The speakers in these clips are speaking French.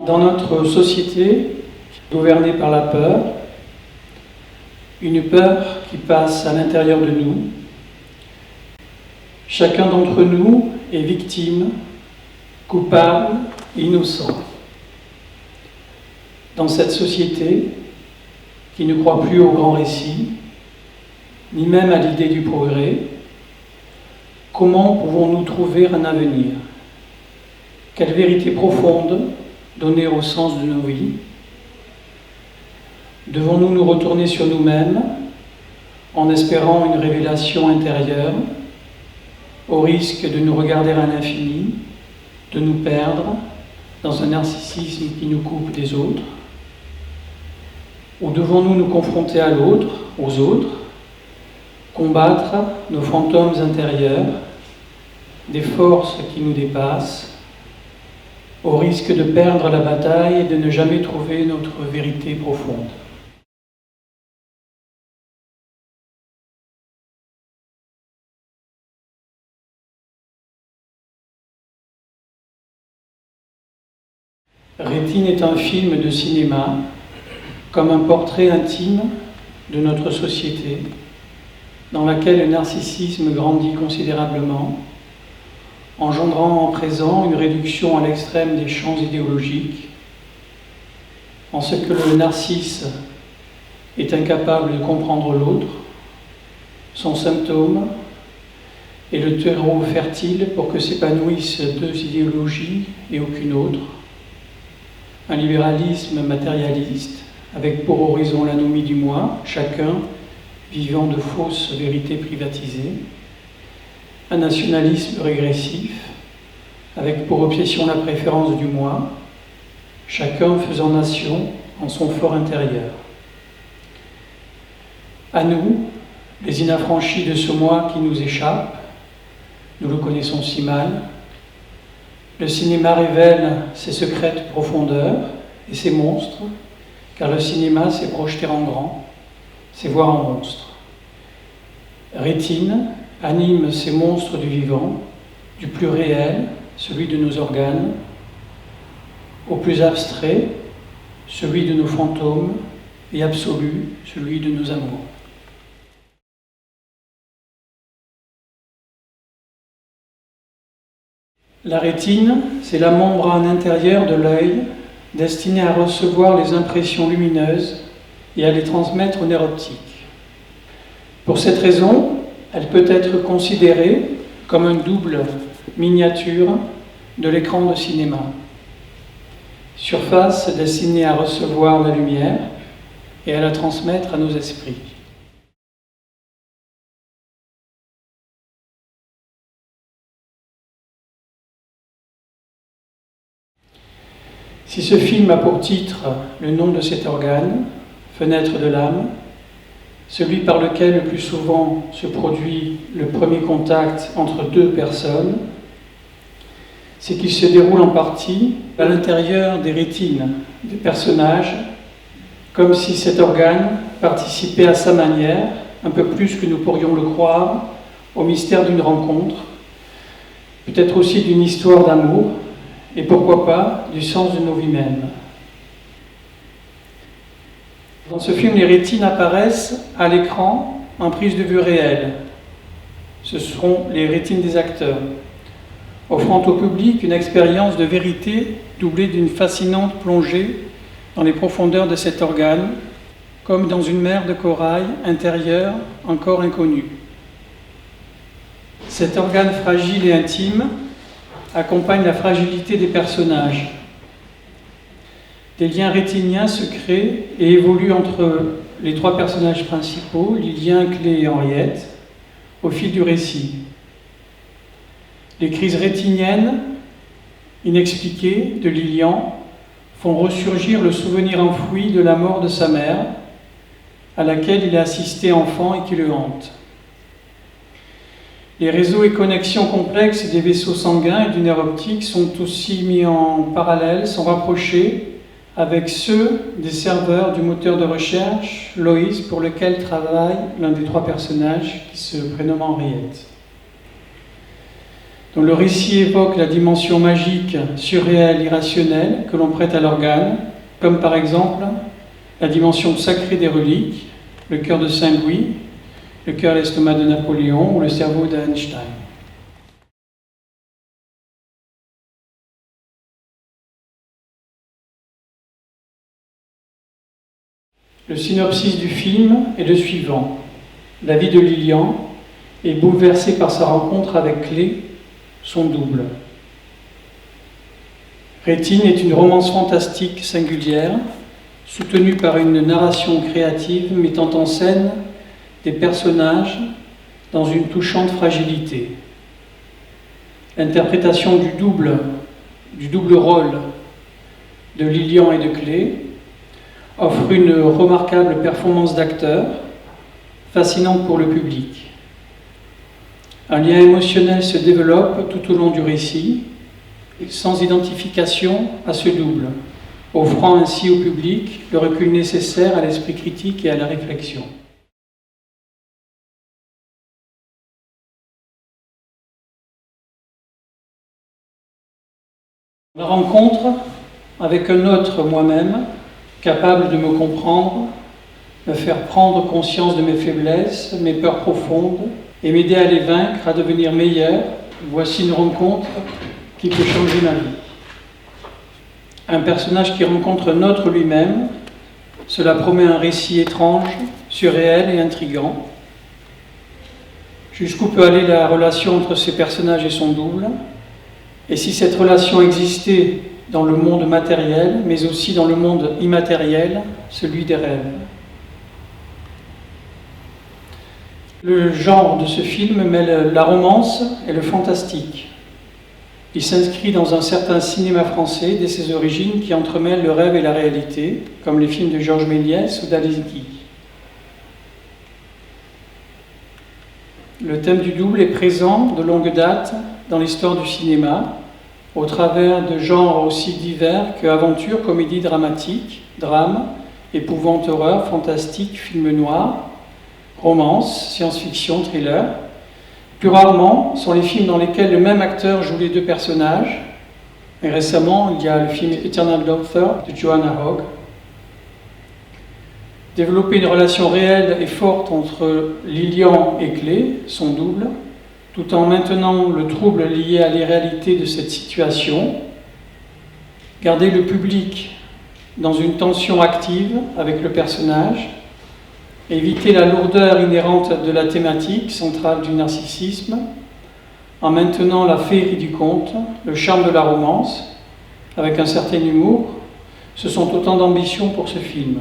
Dans notre société, gouvernée par la peur, une peur qui passe à l'intérieur de nous, chacun d'entre nous est victime, coupable, innocent. Dans cette société qui ne croit plus au grand récit, ni même à l'idée du progrès, comment pouvons-nous trouver un avenir? Quelle vérité profonde donner au sens de nos vies? Devons-nous nous retourner sur nous-mêmes en espérant une révélation intérieure, au risque de nous regarder à l'infini, de nous perdre dans un narcissisme qui nous coupe des autres? Ou devons-nous nous confronter à l'autre, aux autres, combattre nos fantômes intérieurs, des forces qui nous dépassent, au risque de perdre la bataille et de ne jamais trouver notre vérité profonde? Rétine est un film de cinéma, comme un portrait intime de notre société, dans laquelle le narcissisme grandit considérablement, engendrant en présent une réduction à l'extrême des champs idéologiques, en ce que le narcisse est incapable de comprendre l'autre, son symptôme est le terreau fertile pour que s'épanouissent deux idéologies et aucune autre, un libéralisme matérialiste, avec pour horizon l'anomie du moi, chacun vivant de fausses vérités privatisées, un nationalisme régressif, avec pour obsession la préférence du moi, chacun faisant nation en son fort intérieur. À nous, les inaffranchis de ce moi qui nous échappe, nous le connaissons si mal, le cinéma révèle ses secrètes profondeurs et ses monstres, car le cinéma, c'est projeter en grand, c'est voir en monstre. Rétine anime ces monstres du vivant, du plus réel, celui de nos organes, au plus abstrait, celui de nos fantômes, et absolu, celui de nos amours. La rétine, c'est la membrane intérieure de l'œil destinée à recevoir les impressions lumineuses et à les transmettre au nerf optique. Pour cette raison, elle peut être considérée comme un double miniature de l'écran de cinéma. Surface destinée à recevoir la lumière et à la transmettre à nos esprits. Si ce film a pour titre le nom de cet organe, fenêtre de l'âme, celui par lequel le plus souvent se produit le premier contact entre deux personnes, c'est qu'il se déroule en partie à l'intérieur des rétines des personnages, comme si cet organe participait à sa manière, un peu plus que nous pourrions le croire, au mystère d'une rencontre, peut-être aussi d'une histoire d'amour, et pourquoi pas du sens de nos vies mêmes. Dans ce film, les rétines apparaissent à l'écran en prise de vue réelle. Ce seront les rétines des acteurs, offrant au public une expérience de vérité doublée d'une fascinante plongée dans les profondeurs de cet organe, comme dans une mer de corail intérieure encore inconnue. Cet organe fragile et intime accompagne la fragilité des personnages. Des liens rétiniens se créent et évoluent entre les trois personnages principaux, Lillian, Clé et Henriette, au fil du récit. Les crises rétiniennes, inexpliquées, de Lillian font ressurgir le souvenir enfoui de la mort de sa mère, à laquelle il a assisté enfant et qui le hante. Les réseaux et connexions complexes des vaisseaux sanguins et du nerf optique sont aussi mis en parallèle, sont rapprochés avec ceux des serveurs du moteur de recherche Loïs, pour lequel travaille l'un des trois personnages qui se prénomme Henriette. dont le récit évoque la dimension magique, surréelle, irrationnelle que l'on prête à l'organe, comme par exemple la dimension sacrée des reliques, le cœur de Saint-Louis, le cœur et l'estomac de Napoléon ou le cerveau d'Einstein. Le synopsis du film est le suivant. La vie de Lilian est bouleversée par sa rencontre avec Clé, son double. Rétine est une romance fantastique singulière, soutenue par une narration créative mettant en scène des personnages dans une touchante fragilité. L'interprétation du double rôle de Lilian et de Clé offre une remarquable performance d'acteur, fascinante pour le public. Un lien émotionnel se développe tout au long du récit, sans identification à ce double, offrant ainsi au public le recul nécessaire à l'esprit critique et à la réflexion. La rencontre avec un autre moi-même, capable de me comprendre, me faire prendre conscience de mes faiblesses, mes peurs profondes, et m'aider à les vaincre, à devenir meilleur, voici une rencontre qui peut changer ma vie. Un personnage qui rencontre un autre lui-même, cela promet un récit étrange, surréel et intrigant. Jusqu'où peut aller la relation entre ces personnages et son double, et si cette relation existait dans le monde matériel, mais aussi dans le monde immatériel, celui des rêves. Le genre de ce film mêle la romance et le fantastique. Il s'inscrit dans un certain cinéma français dès ses origines qui entremêle le rêve et la réalité, comme les films de Georges Méliès ou d'Alinsky. Le thème du double est présent de longue date dans l'histoire du cinéma, au travers de genres aussi divers que aventure, comédie dramatique, drame, épouvante, horreur, fantastique, film noir, romance, science-fiction, thriller. Plus rarement sont les films dans lesquels le même acteur joue les deux personnages. Et récemment, il y a le film Eternal Daughter de Joanna Hogg. Développer une relation réelle et forte entre Lilian et Clé, son double, tout en maintenant le trouble lié à l'irréalité de cette situation. Garder le public dans une tension active avec le personnage. Éviter la lourdeur inhérente de la thématique centrale du narcissisme, en maintenant la féerie du conte, le charme de la romance, avec un certain humour, ce sont autant d'ambitions pour ce film.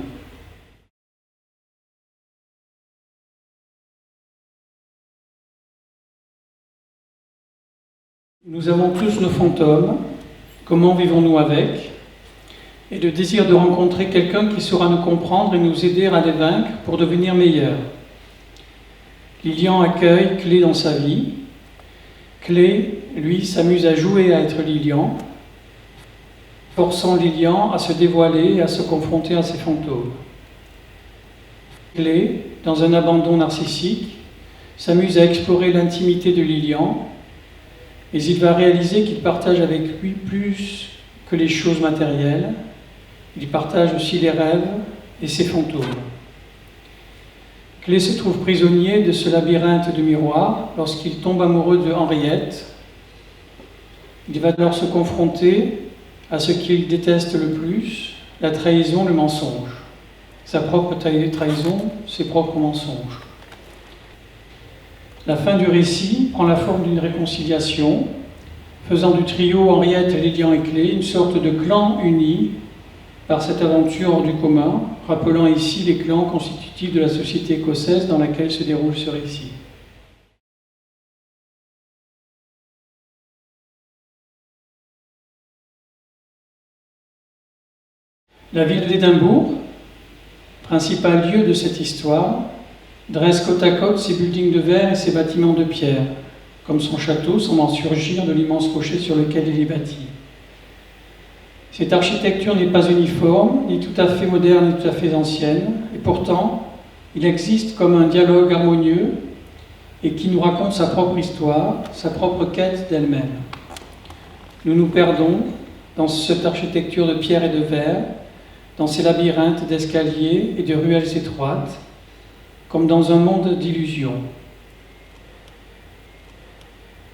Nous avons tous nos fantômes, comment vivons-nous avec ? Et le désir de rencontrer quelqu'un qui saura nous comprendre et nous aider à les vaincre pour devenir meilleurs. Lilian accueille Clé dans sa vie. Clé, lui, s'amuse à jouer à être Lilian, forçant Lilian à se dévoiler et à se confronter à ses fantômes. Clé, dans un abandon narcissique, s'amuse à explorer l'intimité de Lilian, mais il va réaliser qu'il partage avec lui plus que les choses matérielles. Il partage aussi les rêves et ses fantômes. Clé se trouve prisonnier de ce labyrinthe de miroirs lorsqu'il tombe amoureux de Henriette. Il va alors se confronter à ce qu'il déteste le plus, la trahison, le mensonge. Sa propre trahison, ses propres mensonges. La fin du récit prend la forme d'une réconciliation, faisant du trio Henriette, Lilian et Clé une sorte de clan uni par cette aventure hors du commun, rappelant ici les clans constitutifs de la société écossaise dans laquelle se déroule ce récit. La ville d'Édimbourg, principal lieu de cette histoire, dresse côte à côte ses buildings de verre et ses bâtiments de pierre, comme son château semblant surgir de l'immense rocher sur lequel il est bâti. Cette architecture n'est pas uniforme, ni tout à fait moderne, ni tout à fait ancienne, et pourtant, il existe comme un dialogue harmonieux et qui nous raconte sa propre histoire, sa propre quête d'elle-même. Nous nous perdons dans cette architecture de pierre et de verre, dans ces labyrinthes d'escaliers et de ruelles étroites, comme dans un monde d'illusions.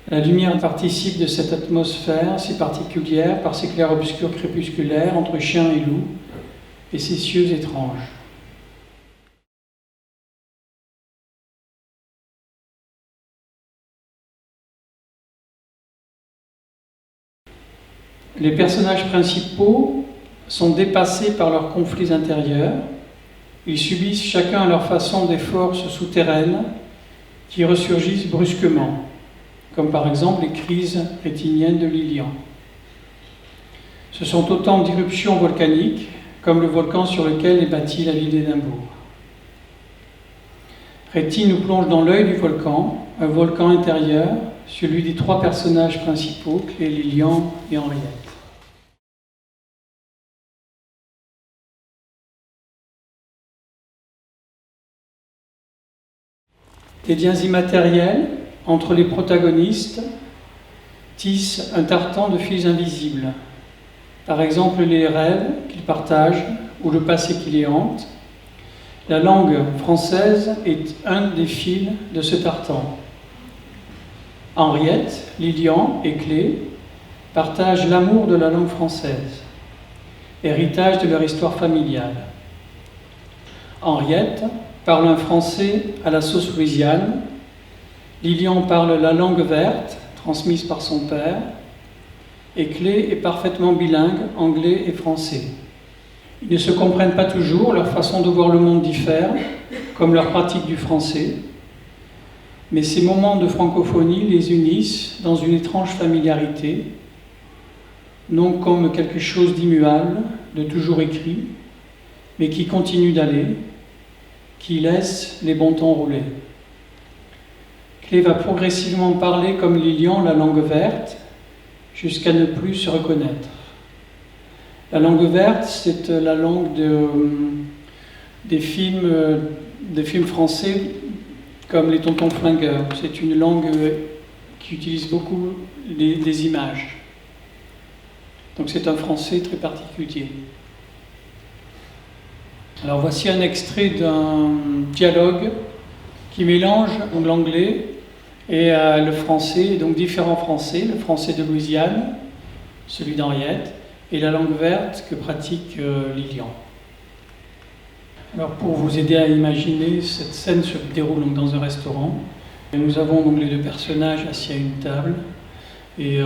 La lumière participe de cette atmosphère si particulière par ses clairs-obscurs crépusculaires entre chien et loup et ses cieux étranges. Les personnages principaux sont dépassés par leurs conflits intérieurs. Ils subissent chacun à leur façon des forces souterraines qui ressurgissent brusquement, comme par exemple les crises rétiniennes de Lilian. Ce sont autant d'irruptions volcaniques, comme le volcan sur lequel est bâtie la ville d'Édimbourg. Rétine nous plonge dans l'œil du volcan, un volcan intérieur, celui des trois personnages principaux, Clé, Lilian et Henriette. Des liens immatériels entre les protagonistes tissent un tartan de fils invisibles. Par exemple, les rêves qu'ils partagent ou le passé qui les hante. La langue française est un des fils de ce tartan. Henriette, Lilian et Clé partagent l'amour de la langue française, héritage de leur histoire familiale. Henriette parle un français à la sauce louisiane. Lilian parle la langue verte, transmise par son père. Et Clé est parfaitement bilingue, anglais et français. Ils ne se comprennent pas toujours, leur façon de voir le monde diffère, comme leur pratique du français. Mais ces moments de francophonie les unissent dans une étrange familiarité, non comme quelque chose d'immuable, de toujours écrit, mais qui continue d'aller, qui laisse les bons temps rouler. Clé va progressivement parler comme Lilian la langue verte, jusqu'à ne plus se reconnaître. La langue verte, c'est la langue des films français comme les Tontons Flingueurs. C'est une langue qui utilise beaucoup des images. Donc c'est un français très particulier. Alors voici un extrait d'un dialogue qui mélange l'anglais et le français, donc différents français, le français de Louisiane, celui d'Henriette, et la langue verte que pratique Lilian. Alors pour vous aider à imaginer, cette scène se déroule donc dans un restaurant. Et nous avons donc les deux personnages assis à une table, et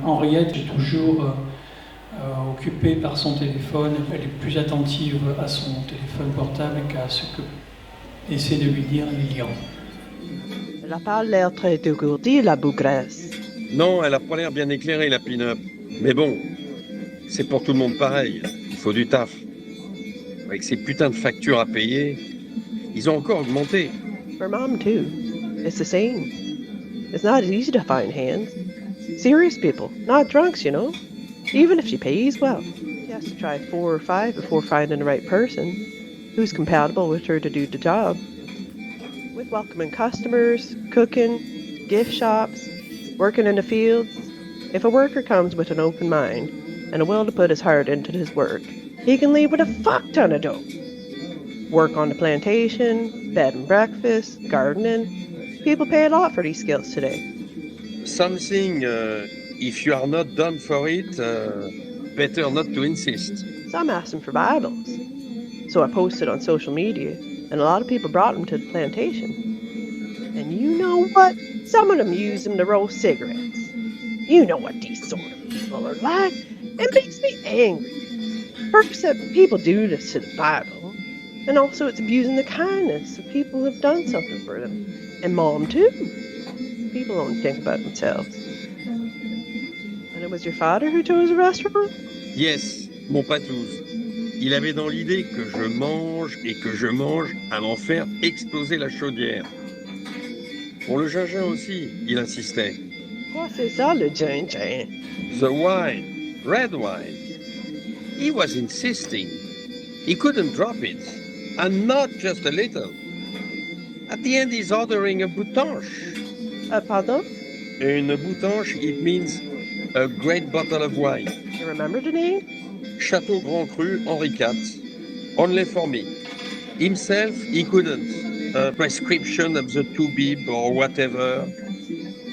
Henriette est toujours occupée par son téléphone, elle est plus attentive à son téléphone portable qu'à ce que essaie de lui dire Lilian. Elle n'a pas l'air très dégourdie, la bougresse. Non, elle n'a pas l'air bien éclairée, la pin-up. Mais bon, c'est pour tout le monde pareil. Il faut du taf. Avec ces putains de factures à payer, ils ont encore augmenté. For mom, too. It's the same. It's not easy to find hands. Serious people, not drunks, you know. Even if she pays well. She has to try 4 or 5 before finding the right person who's compatible with her to do the job. With welcoming customers, cooking, gift shops, working in the fields, if a worker comes with an open mind and a will to put his heart into his work, he can leave with a fuck ton of dough. Work on the plantation, bed and breakfast, gardening. People pay a lot for these skills today. Something, if you are not done for it, better not to insist. Some asked him for Bibles. So I posted on social media, and a lot of people brought them to the plantation. And you know what? Some of them use them to roll cigarettes. You know what these sort of people are like. It makes me angry. First, that people do this to the Bible, and also it's abusing the kindness of people who have done something for them. And mom, too. People don't think about themselves. And it was your father who chose a restaurant? Yes, mon patouze. Il avait dans l'idée que je mange et que je mange à m'en faire exploser la chaudière. Pour le gingembre aussi, il insistait. Quoi, c'est ça, le gin-gin? The wine, red wine. He was insisting. He couldn't drop it. And not just a little. At the end, he's ordering a boutanche. Pardon? Une boutanche, it means a great bottle of wine. You remember the name? Château Grand Cru, Henri IV. Only for me. Himself, he couldn't. A prescription of the two bib or whatever.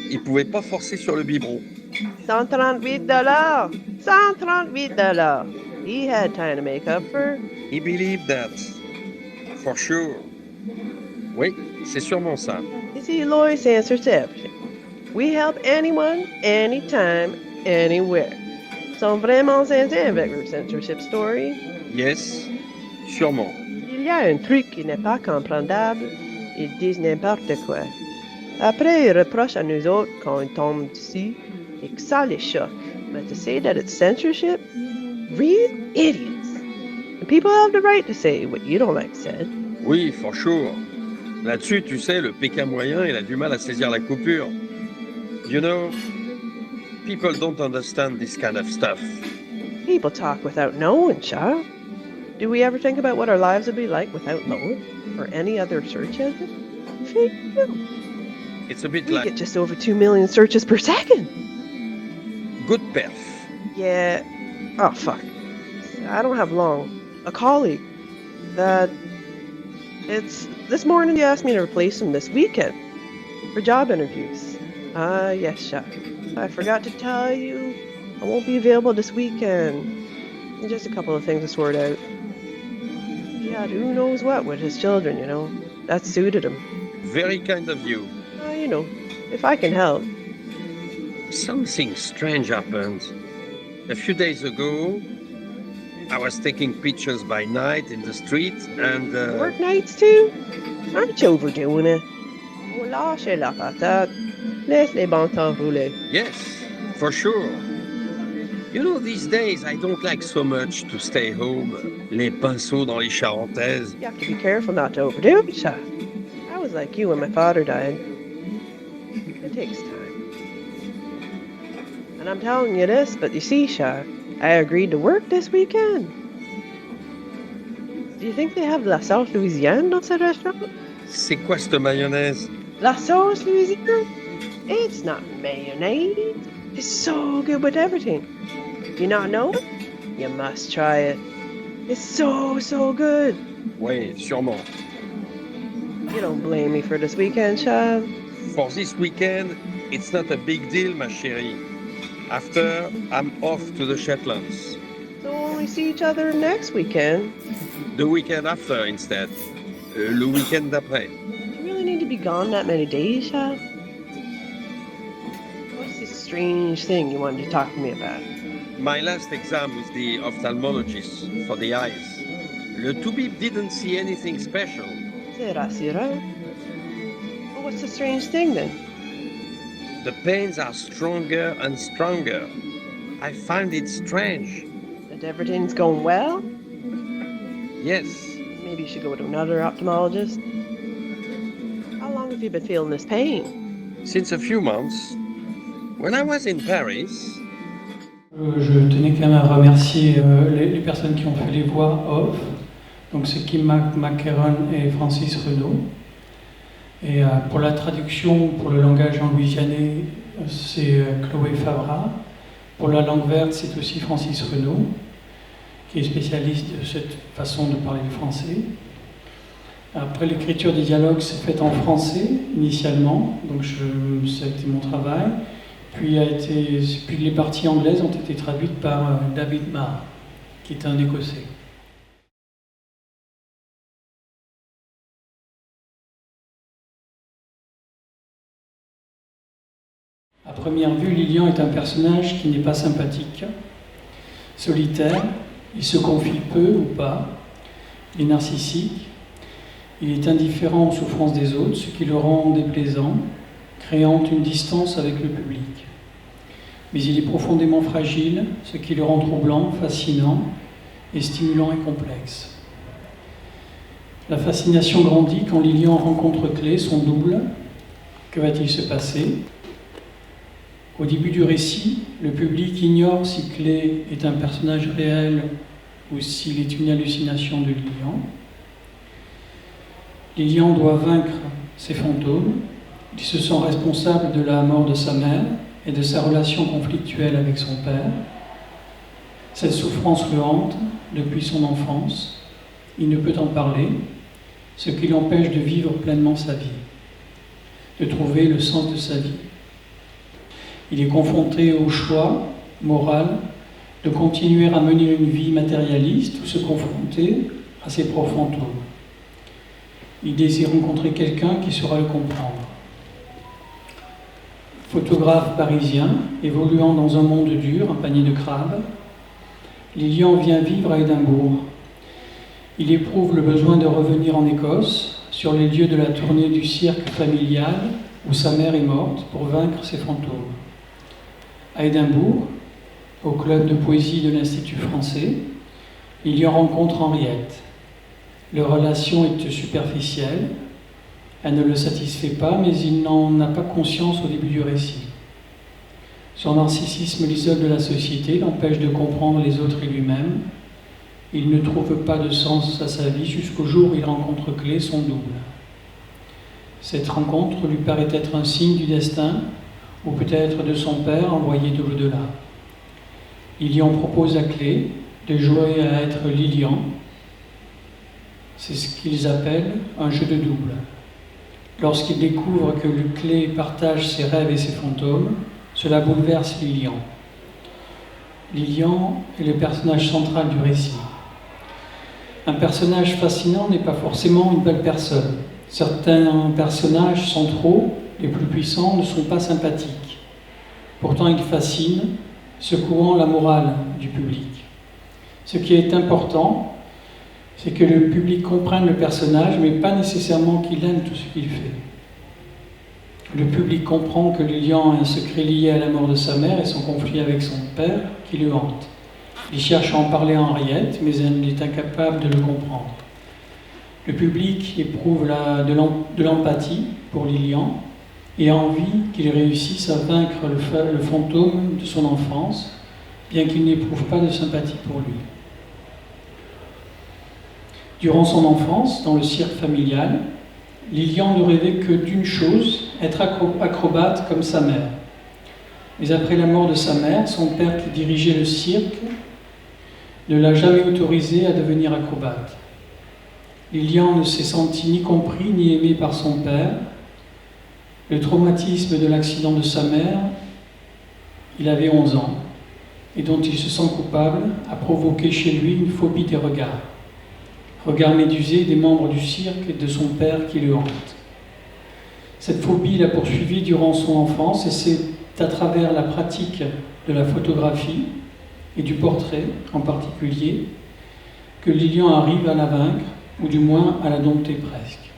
Il pouvait pas forcer sur le biberon. $138. $138. He had time to make up for. He believed that. For sure. Oui, c'est sûrement ça. You see, Lois answers to everything. We help anyone, anytime, anywhere. Sont vraiment sincères avec leur censorship story. Yes, sûrement. Il y a un truc qui n'est pas comprenable. Ils disent n'importe quoi. Après, ils reprochent à nous autres quand ils tombent dessus et que ça les choque. But to say that it's censorship? Real idiots. And people have the right to say what you don't like said. Oui, for sure. Là-dessus, tu sais, le Pékin moyen, il a du mal à saisir la coupure. You know, people don't understand this kind of stuff. People talk without knowing, child. Do we ever think about what our lives would be like without Lois or any other search engine? Fake you. It's a bit We like get just over 2 million searches per second. good perf. Yeah. Oh, fuck. I don't have long. A colleague that it's this morning he asked me to replace him this weekend for job interviews. Yes, Chuck. I forgot to tell you I won't be available this weekend. Just a couple of things to sort out. Yeah, who knows what with his children, you know. That suited him. Very kind of you. You know, if I can help. Something strange happened. A few days ago, I was taking pictures by night in the street and... Work nights too? Aren't you overdoing it? Oh, lâchez la patate. Laisse les bons temps rouler. Yes, for sure. You know, these days, I don't like so much to stay home. Les pinceaux dans les charentaises. You have to be careful not to overdo it, child. I was like you when my father died. It takes time. And I'm telling you this, but you see, Shah, I agreed to work this weekend. Do you think they have la sauce Louisiane dans ce restaurant? C'est quoi cette mayonnaise? La sauce Louisiane? It's not mayonnaise. It's so good with everything. You not know it? You must try it. It's so good. Oui, sûrement. You don't blame me for this weekend, Shah. For this weekend, it's not a big deal, ma chérie. After, I'm off to the Shetlands. So we'll only see each other next weekend. The weekend after, instead. Le weekend d'après. Do you really need to be gone that many days, Shah? What's this strange thing you wanted to talk to me about? My last exam with the ophthalmologist for the eyes. Le toubib didn't see anything special. C'est rassurant. Well, what's the strange thing then? The pains are stronger and stronger. I find it strange. That everything's going well? Yes. Maybe you should go to another ophthalmologist. How long have you been feeling this pain? Since a few months. When I was in Paris... Je tenais quand même à remercier les personnes qui ont fait les voix off. Donc c'est Kim McCarron et Francis Renaud. Et pour la traduction, pour le langage en louisianais, c'est Chloé Favra. Pour la langue verte, c'est aussi Francis Renaud, qui est spécialiste de cette façon de parler le français. Après, l'écriture des dialogues s'est faite en français initialement, donc ça a été mon travail. Puis les parties anglaises ont été traduites par David Marr, qui est un Écossais. À première vue, Lilian est un personnage qui n'est pas sympathique, solitaire, il se confie peu ou pas, il est narcissique, il est indifférent aux souffrances des autres, ce qui le rend déplaisant, créant une distance avec le public. Mais il est profondément fragile, ce qui le rend troublant, fascinant et stimulant et complexe. La fascination grandit quand Lilian rencontre Clé, son double. Que va-t-il se passer ? Au début du récit, le public ignore si Clé est un personnage réel ou s'il est une hallucination de Lilian. Lilian doit vaincre ses fantômes. Il se sent responsable de la mort de sa mère et de sa relation conflictuelle avec son père. Cette souffrance le hante depuis son enfance. Il ne peut en parler, ce qui l'empêche de vivre pleinement sa vie, de trouver le sens de sa vie. Il est confronté au choix moral de continuer à mener une vie matérialiste ou se confronter à ses propres fantômes. Il désire rencontrer quelqu'un qui saura le comprendre. Photographe parisien, évoluant dans un monde dur, un panier de crabes, Lilian vient vivre à Édimbourg. Il éprouve le besoin de revenir en Écosse, sur les lieux de la tournée du cirque familial où sa mère est morte, pour vaincre ses fantômes. À Édimbourg, au club de poésie de l'Institut français, Lilian rencontre Henriette. Leur relation est superficielle, elle ne le satisfait pas, mais il n'en a pas conscience au début du récit. Son narcissisme l'isole de la société, l'empêche de comprendre les autres et lui-même. Il ne trouve pas de sens à sa vie jusqu'au jour où il rencontre Clé, son double. Cette rencontre lui paraît être un signe du destin, ou peut-être de son père envoyé de l'au-delà. Lilian propose à Clé de jouer à être Lilian. C'est ce qu'ils appellent un jeu de double. Lorsqu'il découvre que Clé partage ses rêves et ses fantômes, cela bouleverse Lilian. Lilian est le personnage central du récit. Un personnage fascinant n'est pas forcément une belle personne. Certains personnages centraux, les plus puissants, ne sont pas sympathiques. Pourtant, ils fascinent, secouant la morale du public. Ce qui est important, c'est que le public comprenne le personnage, mais pas nécessairement qu'il aime tout ce qu'il fait. Le public comprend que Lilian a un secret lié à la mort de sa mère et son conflit avec son père qui le hante. Il cherche à en parler à Henriette, mais elle est incapable de le comprendre. Le public éprouve de l'empathie pour Lilian et a envie qu'il réussisse à vaincre le fantôme de son enfance, bien qu'il n'éprouve pas de sympathie pour lui. Durant son enfance, dans le cirque familial, Lilian ne rêvait que d'une chose, être acrobate comme sa mère. Mais après la mort de sa mère, son père qui dirigeait le cirque ne l'a jamais autorisé à devenir acrobate. Lilian ne s'est senti ni compris ni aimé par son père. Le traumatisme de l'accident de sa mère, il avait 11 ans, et dont il se sent coupable, a provoqué chez lui une phobie des regards. Regard médusé des membres du cirque et de son père qui le hante. Cette phobie l'a poursuivi durant son enfance et c'est à travers la pratique de la photographie et du portrait en particulier que Lilian arrive à la vaincre, ou du moins à la dompter presque.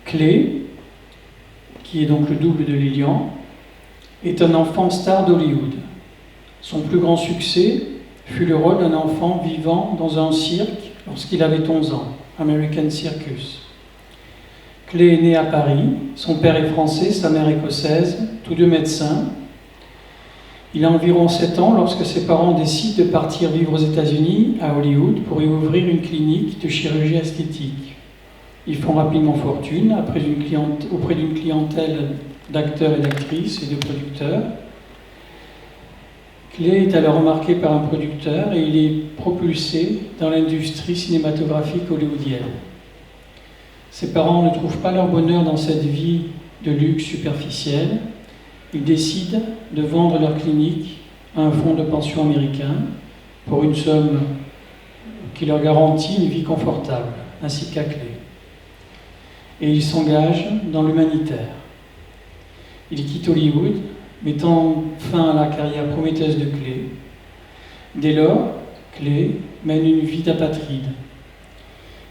Clé, qui est donc le double de Lilian, est un enfant star d'Hollywood. Son plus grand succès fut le rôle d'un enfant vivant dans un cirque lorsqu'il avait 11 ans, American Circus. Clé est né à Paris, son père est français, sa mère écossaise, tous deux médecins. Il a environ 7 ans lorsque ses parents décident de partir vivre aux États-Unis, à Hollywood, pour y ouvrir une clinique de chirurgie esthétique. Ils font rapidement fortune auprès d'une clientèle d'acteurs et d'actrices et de producteurs. Clé est alors remarqué par un producteur et il est propulsé dans l'industrie cinématographique hollywoodienne. Ses parents ne trouvent pas leur bonheur dans cette vie de luxe superficielle. Ils décident de vendre leur clinique à un fonds de pension américain pour une somme qui leur garantit une vie confortable, ainsi qu'à Clé. Et ils s'engagent dans l'humanitaire. Ils quittent Hollywood, mettant fin à la carrière prometteuse de Clé. Dès lors, Clé mène une vie d'apatride.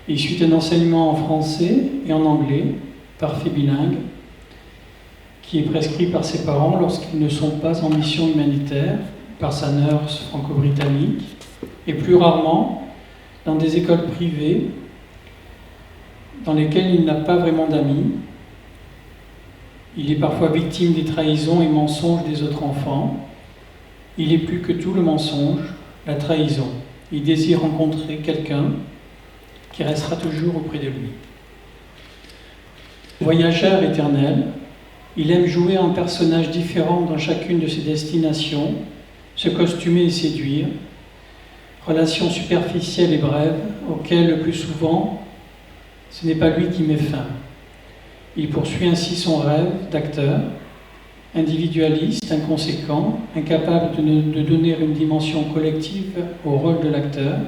Il suit un enseignement en français et en anglais, parfait bilingue, qui est prescrit par ses parents lorsqu'ils ne sont pas en mission humanitaire, par sa nurse franco-britannique, et plus rarement dans des écoles privées dans lesquelles il n'a pas vraiment d'amis. Il est parfois victime des trahisons et mensonges des autres enfants. il est plus que tout le mensonge, la trahison. Il désire rencontrer quelqu'un qui restera toujours auprès de lui. Voyageur éternel, il aime jouer un personnage différent dans chacune de ses destinations, se costumer et séduire, relations superficielles et brèves, auxquelles le plus souvent, ce n'est pas lui qui met fin. Il poursuit ainsi son rêve d'acteur, individualiste, inconséquent, incapable de donner une dimension collective au rôle de l'acteur,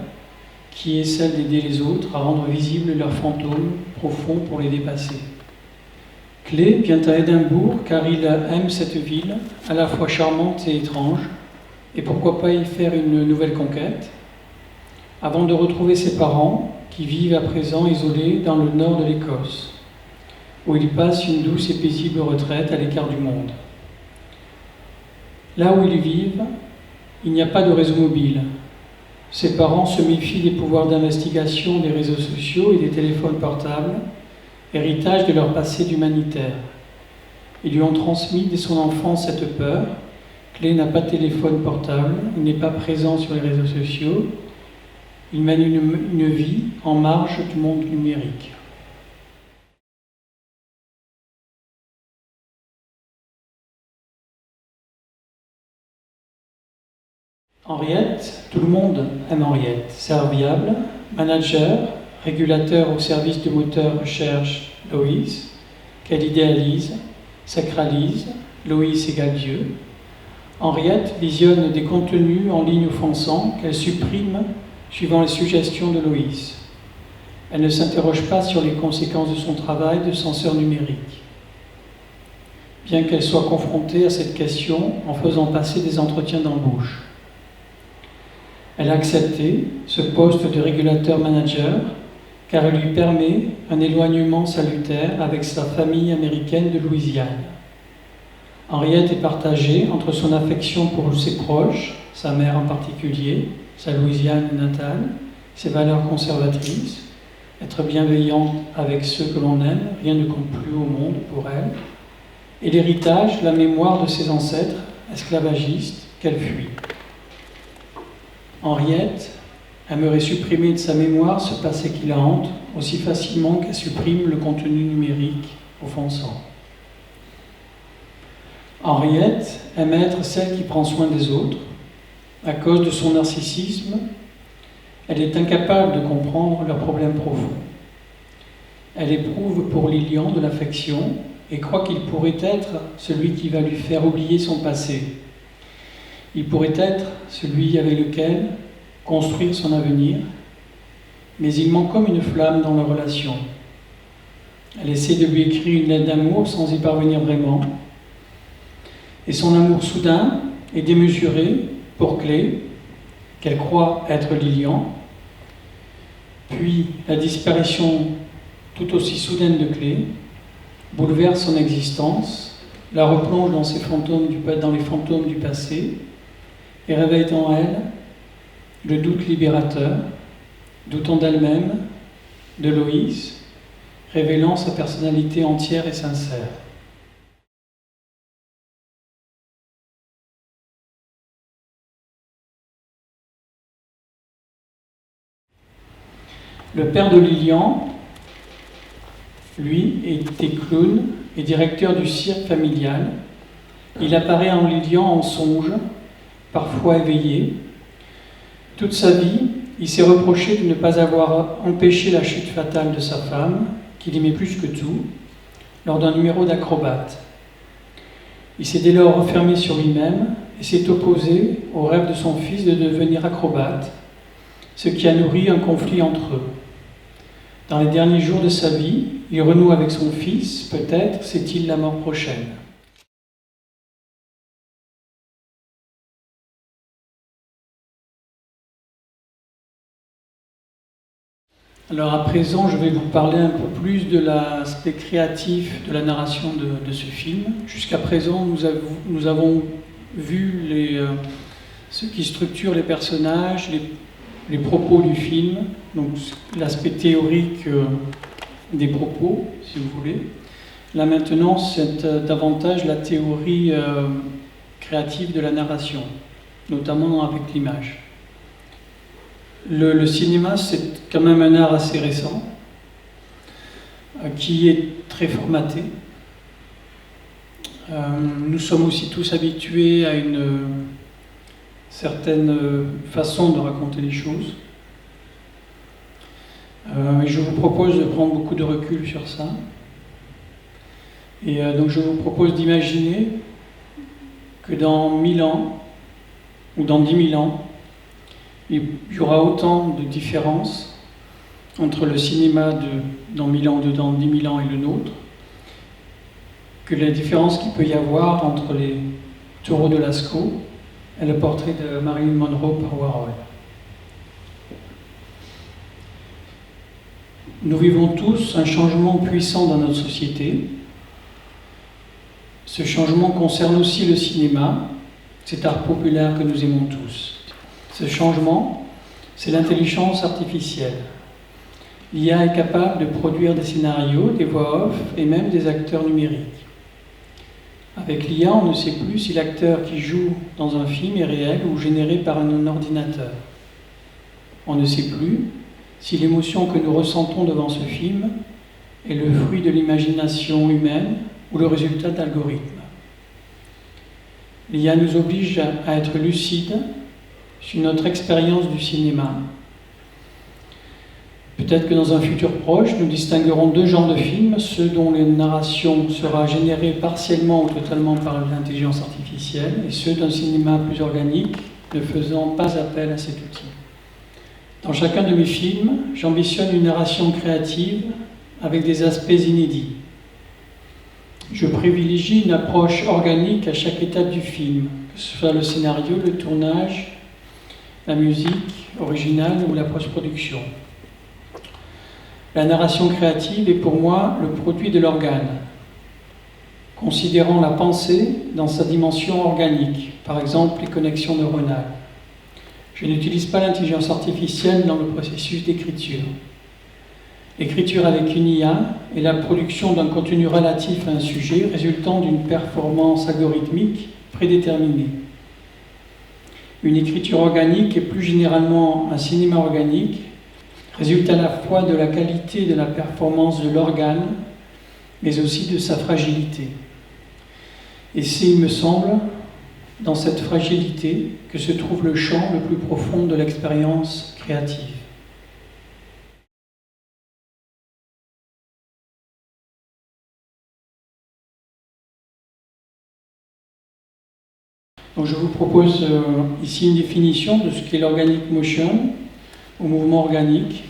qui est celle d'aider les autres à rendre visibles leurs fantômes profonds pour les dépasser. Clay vient à Édimbourg car il aime cette ville, à la fois charmante et étrange, et pourquoi pas y faire une nouvelle conquête, avant de retrouver ses parents, qui vivent à présent isolés dans le nord de l'Écosse, où il passe une douce et paisible retraite à l'écart du monde. Là où ils vivent, il n'y a pas de réseau mobile. Ses parents se méfient des pouvoirs d'investigation des réseaux sociaux et des téléphones portables, héritage de leur passé d'humanitaire. Ils lui ont transmis dès son enfance cette peur. Clay n'a pas de téléphone portable, il n'est pas présent sur les réseaux sociaux, il mène une vie en marge du monde numérique. Henriette, tout le monde aime Henriette, serviable, manager, régulateur au service du moteur recherche Loïs, qu'elle idéalise, sacralise, Loïs égale Dieu. Henriette visionne des contenus en ligne offensants qu'elle supprime suivant les suggestions de Loïs. Elle ne s'interroge pas sur les conséquences de son travail de censeur numérique, bien qu'elle soit confrontée à cette question en faisant passer des entretiens d'embauche. Elle a accepté ce poste de régulateur manager car elle lui permet un éloignement salutaire avec sa famille américaine de Louisiane. Henriette est partagée entre son affection pour ses proches, sa mère en particulier, sa Louisiane natale, ses valeurs conservatrices, être bienveillante avec ceux que l'on aime, rien ne compte plus au monde pour elle, et l'héritage, la mémoire de ses ancêtres esclavagistes qu'elle fuit. Henriette aimerait supprimer de sa mémoire ce passé qui la hante aussi facilement qu'elle supprime le contenu numérique offensant. Henriette aime être celle qui prend soin des autres. À cause de son narcissisme, elle est incapable de comprendre leurs problèmes profonds. Elle éprouve pour Lilian de l'affection et croit qu'il pourrait être celui qui va lui faire oublier son passé. Il pourrait être celui avec lequel construire son avenir, mais il manque comme une flamme dans leur relation. Elle essaie de lui écrire une lettre d'amour sans y parvenir vraiment. Et son amour soudain et démesuré pour Clay, qu'elle croit être Lilian, puis la disparition tout aussi soudaine de Clay, bouleverse son existence, la replonge dans les fantômes du passé et réveille en elle le doute libérateur, doutant d'elle-même, de Loïs, révélant sa personnalité entière et sincère. Le père de Lilian, lui, était clown et directeur du cirque familial. Il apparaît en Lilian en songe, parfois éveillé. Toute sa vie, il s'est reproché de ne pas avoir empêché la chute fatale de sa femme, qu'il aimait plus que tout, lors d'un numéro d'acrobate. Il s'est dès lors refermé sur lui-même et s'est opposé au rêve de son fils de devenir acrobate, ce qui a nourri un conflit entre eux. Dans les derniers jours de sa vie, il renoue avec son fils, peut-être c'est-il la mort prochaine. Alors à présent, je vais vous parler un peu plus de l'aspect créatif de la narration de ce film. Jusqu'à présent, nous avons vu ce qui structure les personnages, les propos du film, donc l'aspect théorique des propos, si vous voulez. Là maintenant, c'est davantage la théorie créative de la narration. notamment avec l'image. Le cinéma, c'est quand même un art assez récent, qui est très formaté. Nous sommes aussi tous habitués à une certaine façon de raconter les choses. Et je vous propose de prendre beaucoup de recul sur ça. Et donc je vous propose d'imaginer que dans 1000 ans, ou dans 10 000 ans, il y aura autant de différences entre le cinéma dans 1000 ans, dans 10 000 ans et le nôtre, que la différence qu'il peut y avoir entre les Taureaux de Lascaux et le portrait de Marilyn Monroe par Warhol. Nous vivons tous un changement puissant dans notre société. Ce changement concerne aussi le cinéma, cet art populaire que nous aimons tous. Ce changement, c'est l'intelligence artificielle. L'IA est capable de produire des scénarios, des voix off et même des acteurs numériques. Avec l'IA, on ne sait plus si l'acteur qui joue dans un film est réel ou généré par un ordinateur. On ne sait plus si l'émotion que nous ressentons devant ce film est le fruit de l'imagination humaine ou le résultat d'algorithmes. L'IA nous oblige à être lucides sur notre expérience du cinéma. Peut-être que dans un futur proche, nous distinguerons deux genres de films, ceux dont la narration sera générée partiellement ou totalement par l'intelligence artificielle, et ceux d'un cinéma plus organique, ne faisant pas appel à cet outil. Dans chacun de mes films, j'ambitionne une narration créative avec des aspects inédits. Je privilégie une approche organique à chaque étape du film, que ce soit le scénario, le tournage, la musique originale ou la post-production. La narration créative est pour moi le produit de l'organe, considérant la pensée dans sa dimension organique, par exemple les connexions neuronales. Je n'utilise pas l'intelligence artificielle dans le processus d'écriture. L'écriture avec une IA est la production d'un contenu relatif à un sujet résultant d'une performance algorithmique prédéterminée. Une écriture organique et plus généralement un cinéma organique résulte à la fois de la qualité et de la performance de l'organe, mais aussi de sa fragilité. Et c'est, il me semble, dans cette fragilité que se trouve le champ le plus profond de l'expérience créative. Donc je vous propose ici une définition de ce qu'est l'organic motion, au mouvement organique,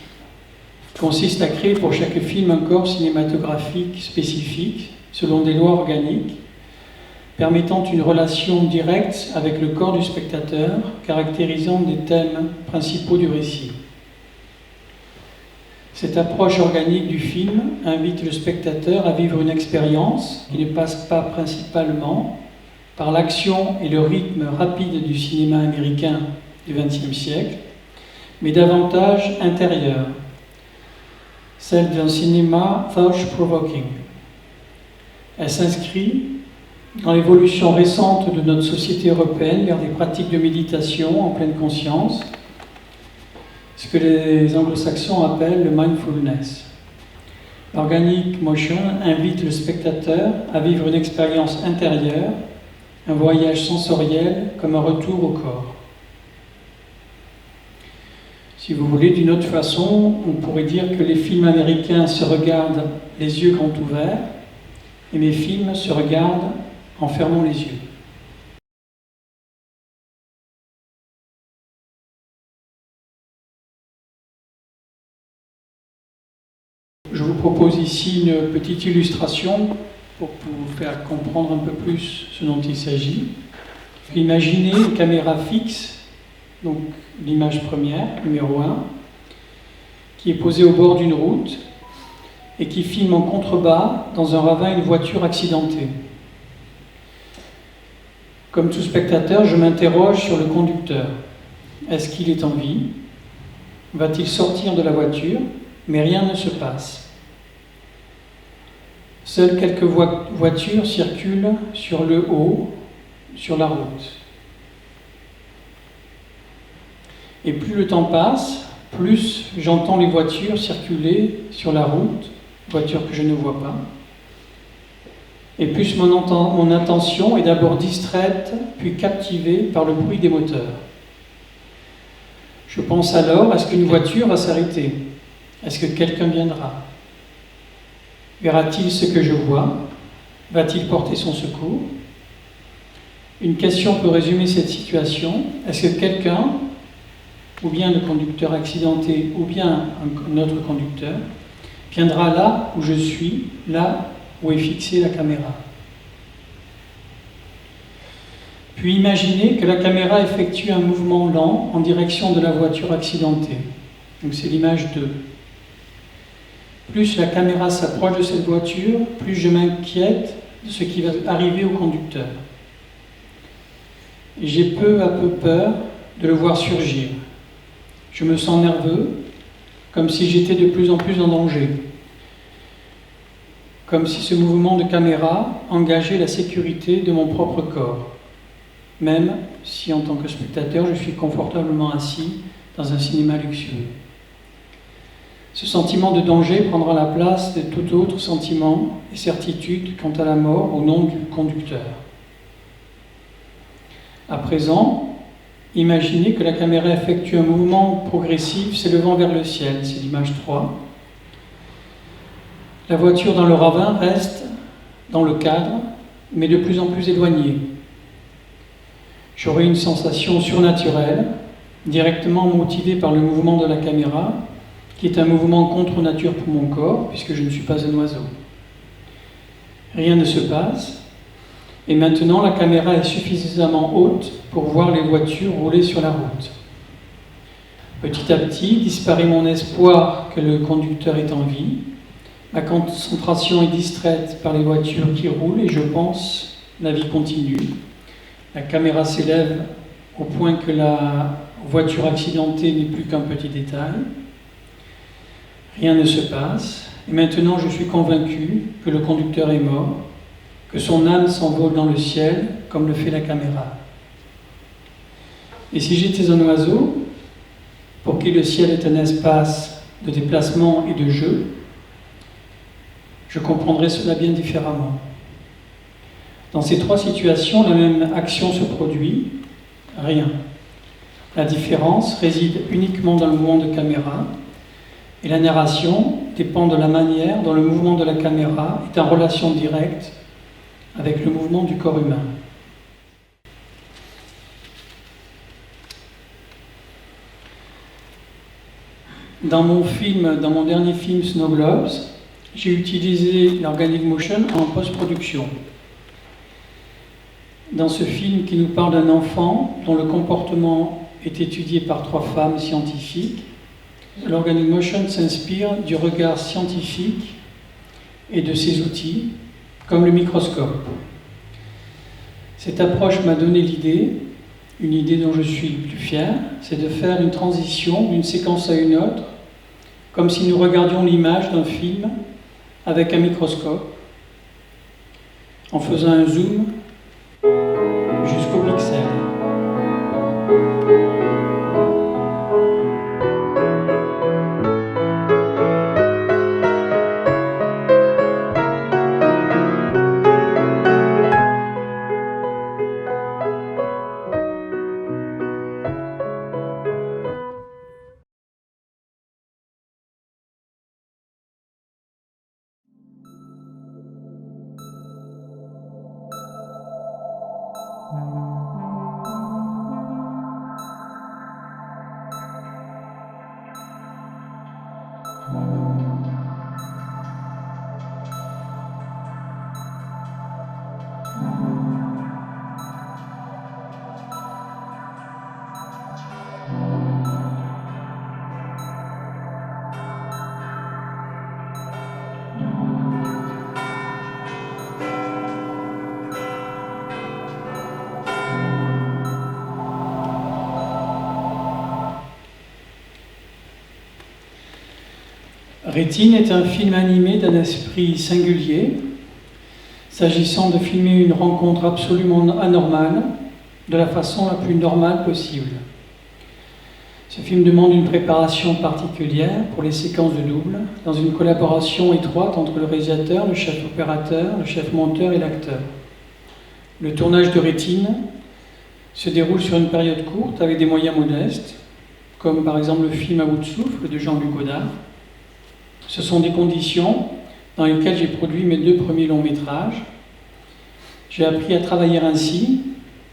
qui consiste à créer pour chaque film un corps cinématographique spécifique, selon des lois organiques, permettant une relation directe avec le corps du spectateur, caractérisant des thèmes principaux du récit. Cette approche organique du film invite le spectateur à vivre une expérience qui ne passe pas principalement par l'action et le rythme rapide du cinéma américain du XXe siècle, mais davantage intérieure, celle d'un cinéma thought-provoking. Elle s'inscrit dans l'évolution récente de notre société européenne vers des pratiques de méditation en pleine conscience, ce que les anglo-saxons appellent le mindfulness. L'organic motion invite le spectateur à vivre une expérience intérieure, un voyage sensoriel comme un retour au corps. Si vous voulez, d'une autre façon, on pourrait dire que les films américains se regardent les yeux grands ouverts et mes films se regardent en fermant les yeux. Je vous propose ici une petite illustration pour vous faire comprendre un peu plus ce dont il s'agit. Imaginez une caméra fixe, donc l'image première, numéro 1, qui est posée au bord d'une route et qui filme en contrebas, dans un ravin, une voiture accidentée. Comme tout spectateur, je m'interroge sur le conducteur. Est-ce qu'il est en vie? Va-t-il sortir de la voiture? Mais rien ne se passe. Seules quelques voitures circulent sur le haut, sur la route. Et plus le temps passe, plus j'entends les voitures circuler sur la route, voitures que je ne vois pas. Et plus mon attention est d'abord distraite, puis captivée par le bruit des moteurs. Je pense alors, est-ce qu'une voiture va s'arrêter? Est-ce que quelqu'un viendra? Verra-t-il ce que je vois? Va-t-il porter son secours? Une question peut résumer cette situation. Est-ce que quelqu'un, ou bien le conducteur accidenté, ou bien un autre conducteur, viendra là où je suis, là où est fixée la caméra? Puis imaginez que la caméra effectue un mouvement lent en direction de la voiture accidentée. Donc c'est l'image 2. Plus la caméra s'approche de cette voiture, plus je m'inquiète de ce qui va arriver au conducteur. J'ai peu à peu peur de le voir surgir. Je me sens nerveux, comme si j'étais de plus en plus en danger. Comme si ce mouvement de caméra engageait la sécurité de mon propre corps. Même si en tant que spectateur, je suis confortablement assis dans un cinéma luxueux. Ce sentiment de danger prendra la place de tout autre sentiment et certitude quant à la mort au nom du conducteur. À présent, imaginez que la caméra effectue un mouvement progressif s'élevant vers le ciel, c'est l'image 3. La voiture dans le ravin reste dans le cadre, mais de plus en plus éloignée. J'aurai une sensation surnaturelle, directement motivée par le mouvement de la caméra, qui est un mouvement contre nature pour mon corps, puisque je ne suis pas un oiseau. Rien ne se passe, et maintenant la caméra est suffisamment haute pour voir les voitures rouler sur la route. Petit à petit, disparaît mon espoir que le conducteur est en vie. Ma concentration est distraite par les voitures qui roulent, et je pense la vie continue. La caméra s'élève au point que la voiture accidentée n'est plus qu'un petit détail. Rien ne se passe, et maintenant je suis convaincu que le conducteur est mort, que son âme s'envole dans le ciel, comme le fait la caméra. Et si j'étais un oiseau, pour qui le ciel est un espace de déplacement et de jeu, je comprendrais cela bien différemment. Dans ces trois situations, la même action se produit, rien. La différence réside uniquement dans le mouvement de caméra, et la narration dépend de la manière dont le mouvement de la caméra est en relation directe avec le mouvement du corps humain. Dans mon dernier film Snow Globes, j'ai utilisé l'Organic Motion en post-production. Dans ce film qui nous parle d'un enfant dont le comportement est étudié par 3 femmes scientifiques, l'Organic Motion s'inspire du regard scientifique et de ses outils, comme le microscope. Cette approche m'a donné l'idée, une idée dont je suis le plus fier, c'est de faire une transition d'une séquence à une autre, comme si nous regardions l'image d'un film avec un microscope, en faisant un zoom jusqu'au pixel. Rétine est un film animé d'un esprit singulier, s'agissant de filmer une rencontre absolument anormale, de la façon la plus normale possible. Ce film demande une préparation particulière pour les séquences de double, dans une collaboration étroite entre le réalisateur, le chef opérateur, le chef monteur et l'acteur. Le tournage de Rétine se déroule sur une période courte avec des moyens modestes, comme par exemple le film À bout de souffle de Jean-Luc Godard. Ce sont des conditions dans lesquelles j'ai produit mes 2 premiers longs métrages. J'ai appris à travailler ainsi,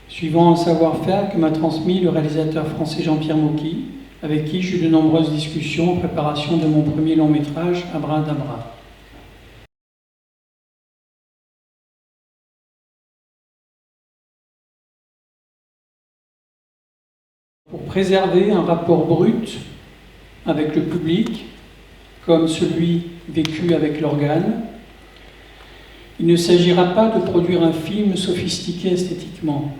suivant le savoir-faire que m'a transmis le réalisateur français Jean-Pierre Mocky, avec qui j'ai eu de nombreuses discussions en préparation de mon premier long métrage, Abracadabra. Pour préserver un rapport brut avec le public, comme celui vécu avec l'organe, il ne s'agira pas de produire un film sophistiqué esthétiquement.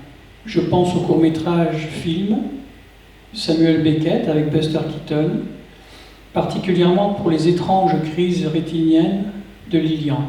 Je pense au court-métrage film Samuel Beckett avec Buster Keaton, particulièrement pour les étranges crises rétiniennes de Lilian.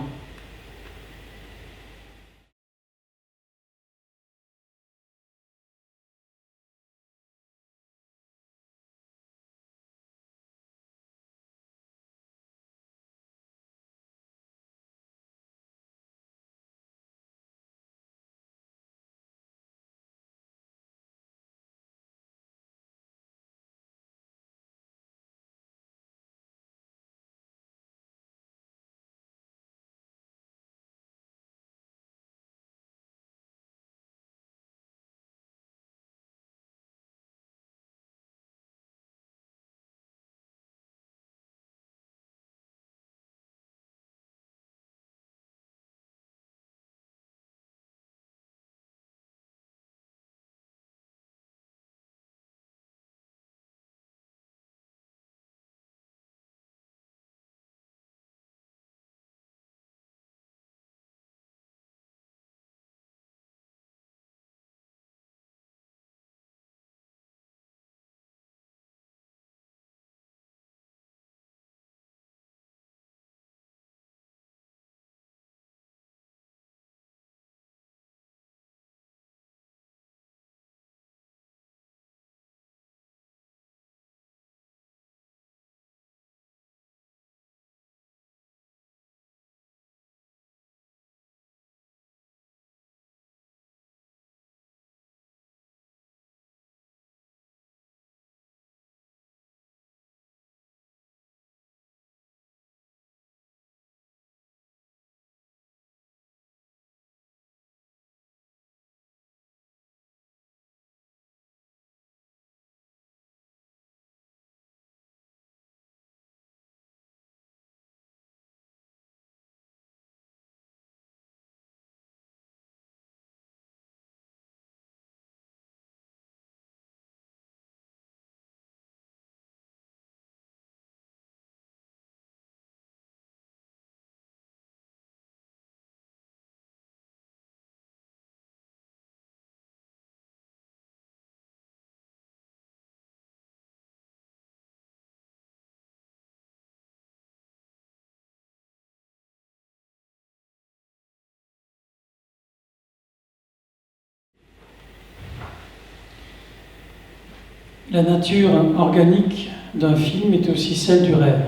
La nature organique d'un film est aussi celle du rêve.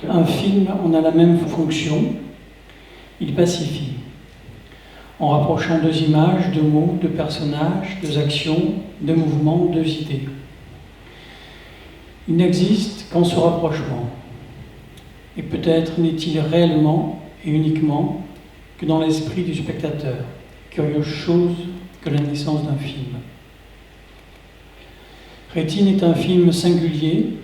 Un film en a la même fonction, il pacifie. En rapprochant 2 images, 2 mots, 2 personnages, 2 actions, 2 mouvements, 2 idées. Il n'existe qu'en ce rapprochement. Et peut-être n'est-il réellement et uniquement que dans l'esprit du spectateur, curieuse chose que la naissance d'un film. Rétine est un film singulier,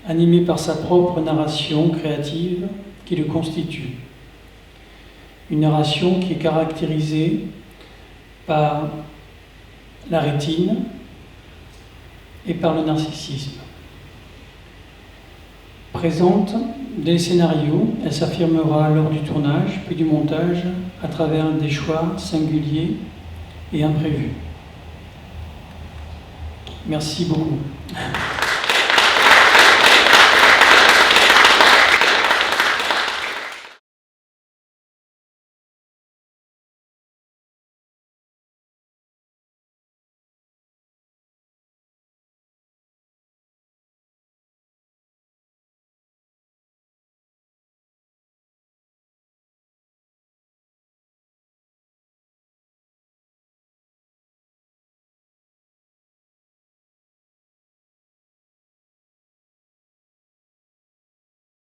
animé par sa propre narration créative qui le constitue. Une narration qui est caractérisée par la rétine et par le narcissisme. Présente des scénarios, elle s'affirmera lors du tournage puis du montage à travers des choix singuliers et imprévus. Merci beaucoup.